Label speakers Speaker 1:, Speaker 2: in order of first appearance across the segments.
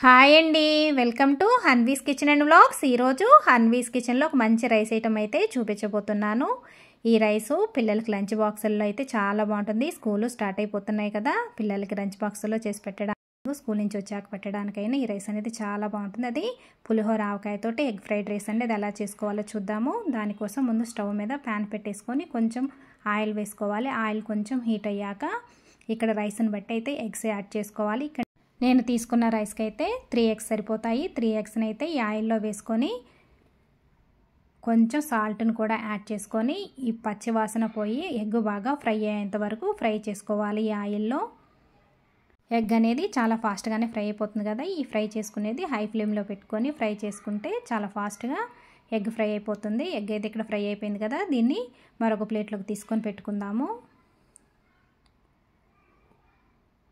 Speaker 1: Hi అండి, welcome to Hanvi's kitchen and vlogs. ఈరోజు హన్వీస్ కిచెన్లో ఒక మంచి రైస్ ఐటమ్ అయితే చూపించబోతున్నాను. ఈ రైసు పిల్లలకి లంచ్ బాక్సుల్లో అయితే చాలా బాగుంటుంది. స్కూలు స్టార్ట్ అయిపోతున్నాయి కదా, పిల్లలకి లంచ్ బాక్సుల్లో చేసి పెట్టడానికి, స్కూల్ నుంచి వచ్చాక పెట్టడానికైనా ఈ రైస్ అనేది చాలా బాగుంటుంది. అది పులిహోర ఆవకాయతోటి ఎగ్ ఫ్రైడ్ రైస్ అండి. అది ఎలా చేసుకోవాలో చూద్దాము. దానికోసం ముందు స్టవ్ మీద ప్యాన్ పెట్టేసుకొని కొంచెం ఆయిల్ వేసుకోవాలి. ఆయిల్ కొంచెం హీట్ అయ్యాక ఇక్కడ రైస్ని బట్టి అయితే ఎగ్స్ యాడ్ చేసుకోవాలి. ఇక్కడ నేను తీసుకున్న రైస్కి అయితే 3 eggs సరిపోతాయి. 3 eggsని అయితే ఈ ఆయిల్లో వేసుకొని కొంచెం సాల్ట్ని కూడా యాడ్ చేసుకొని ఈ పచ్చి వాసన పోయి ఎగ్ బాగా ఫ్రై అయ్యేంత వరకు ఫ్రై చేసుకోవాలి. ఈ ఆయిల్లో ఎగ్ అనేది చాలా ఫాస్ట్గానే ఫ్రై అయిపోతుంది కదా. ఈ ఫ్రై చేసుకునేది హై ఫ్లేమ్లో పెట్టుకొని ఫ్రై చేసుకుంటే చాలా ఫాస్ట్గా ఎగ్ ఫ్రై అయిపోతుంది. ఎగ్ అయితే ఇక్కడ ఫ్రై అయిపోయింది కదా, దీన్ని మరొక ప్లేట్లోకి తీసుకొని పెట్టుకుందాము.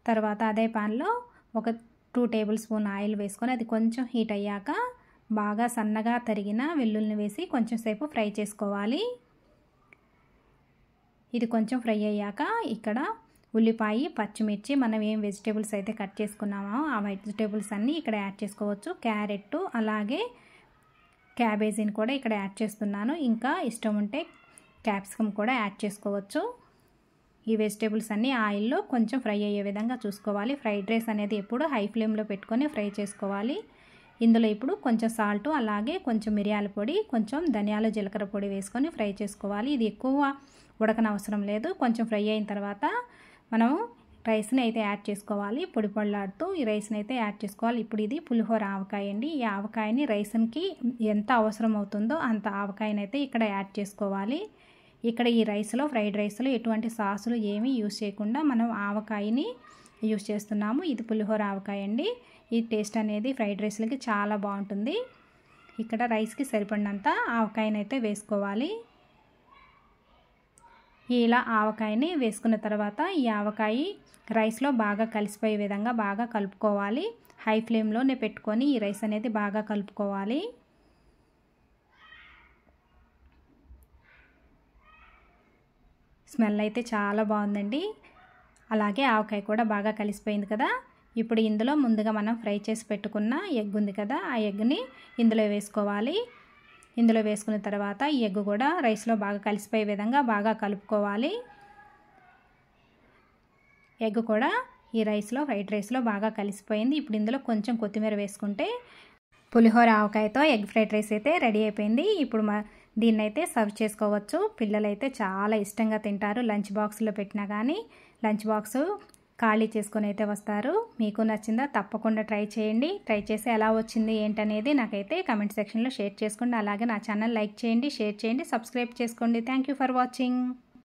Speaker 1: తర్వాత అదే పాన్లో ఒక 2 టేబుల్ స్పూన్ ఆయిల్ వేసుకొని అది కొంచెం హీట్ అయ్యాక బాగా సన్నగా తరిగిన వెల్లుల్లిని వేసి కొంచెం సేపు ఫ్రై చేసుకోవాలి. ఇది కొంచెం ఫ్రై అయ్యాక ఇక్కడ ఉల్లిపాయ, పచ్చిమిర్చి, మనం ఏం వెజిటేబుల్స్ అయితే కట్ చేసుకున్నామో ఆ వెజిటేబుల్స్ అన్నీ ఇక్కడ యాడ్ చేసుకోవచ్చు. క్యారెట్ అలాగే క్యాబేజీని కూడా ఇక్కడ యాడ్ చేస్తున్నాను. ఇంకా ఇష్టం ఉంటే క్యాప్సికమ్ కూడా యాడ్ చేసుకోవచ్చు. ఈ వెజిటేబుల్స్ అన్నీ ఆయిల్లో కొంచెం ఫ్రై అయ్యే విధంగా చూసుకోవాలి. ఫ్రైడ్ రైస్ అనేది ఎప్పుడు హై ఫ్లేమ్లో పెట్టుకొని ఫ్రై చేసుకోవాలి. ఇందులో ఇప్పుడు కొంచెం సాల్ట్ అలాగే కొంచెం మిరియాల పొడి, కొంచెం ధనియాల జీలకర్ర పొడి వేసుకొని ఫ్రై చేసుకోవాలి. ఇది ఎక్కువ ఉడకనవసరం లేదు. కొంచెం ఫ్రై అయిన తర్వాత మనం రైస్ని అయితే యాడ్ చేసుకోవాలి. పొడి పొడిలాడుతూ ఈ రైస్ని అయితే యాడ్ చేసుకోవాలి. ఇప్పుడు ఇది పులిహోర ఆవకాయ అండి. ఈ ఆవకాయని రైస్కి ఎంత అవసరం అవుతుందో అంత ఆవకాయని అయితే ఇక్కడ యాడ్ చేసుకోవాలి. ఇక్కడ ఈ రైస్లో, ఫ్రైడ్ రైస్లో ఎటువంటి సాసులు ఏమీ యూజ్ చేయకుండా మనం ఆవకాయని యూజ్ చేస్తున్నాము. ఇది పులిహోర ఆవకాయ అండి. ఈ టేస్ట్ అనేది ఫ్రైడ్ రైస్లకి చాలా బాగుంటుంది. ఇక్కడ రైస్కి సరిపడినంత ఆవకాయని అయితే వేసుకోవాలి. ఇలా ఆవకాయని వేసుకున్న తర్వాత ఈ ఆవకాయ రైస్లో బాగా కలిసిపోయే విధంగా బాగా కలుపుకోవాలి. హై ఫ్లేమ్లోనే పెట్టుకొని ఈ రైస్ అనేది బాగా కలుపుకోవాలి. స్మెల్ అయితే చాలా బాగుందండి. అలాగే ఆవకాయ కూడా బాగా కలిసిపోయింది కదా. ఇప్పుడు ఇందులో ముందుగా మనం ఫ్రై చేసి పెట్టుకున్న ఎగ్ ఉంది కదా, ఆ ఎగ్ని ఇందులో వేసుకోవాలి. ఇందులో వేసుకున్న తర్వాత ఈ ఎగ్ కూడా రైస్లో బాగా కలిసిపోయే విధంగా బాగా కలుపుకోవాలి. ఎగ్ కూడా ఈ రైస్లో, ఫ్రైడ్ రైస్లో బాగా కలిసిపోయింది. ఇప్పుడు ఇందులో కొంచెం కొత్తిమీర వేసుకుంటే పులిహోర ఆవకాయతో ఎగ్ ఫ్రైడ్ రైస్ అయితే రెడీ అయిపోయింది. ఇప్పుడు దీన్ని అయితే సర్వ్ చేసుకోవచ్చు. పిల్లలైతే చాలా ఇష్టంగా తింటారు. లంచ్ బాక్స్లో పెట్టినా కానీ లంచ్ బాక్స్ ఖాళీ చేసుకొని అయితే వస్తారు. మీకు నచ్చిందా? తప్పకుండా ట్రై చేయండి. ట్రై చేసి ఎలా వచ్చింది ఏంటనేది నాకైతే కమెంట్ సెక్షన్లో షేర్ చేసుకోండి. అలాగే నా ఛానల్ లైక్ చేయండి, షేర్ చేయండి, సబ్స్క్రైబ్ చేసుకోండి. Thank you for watching.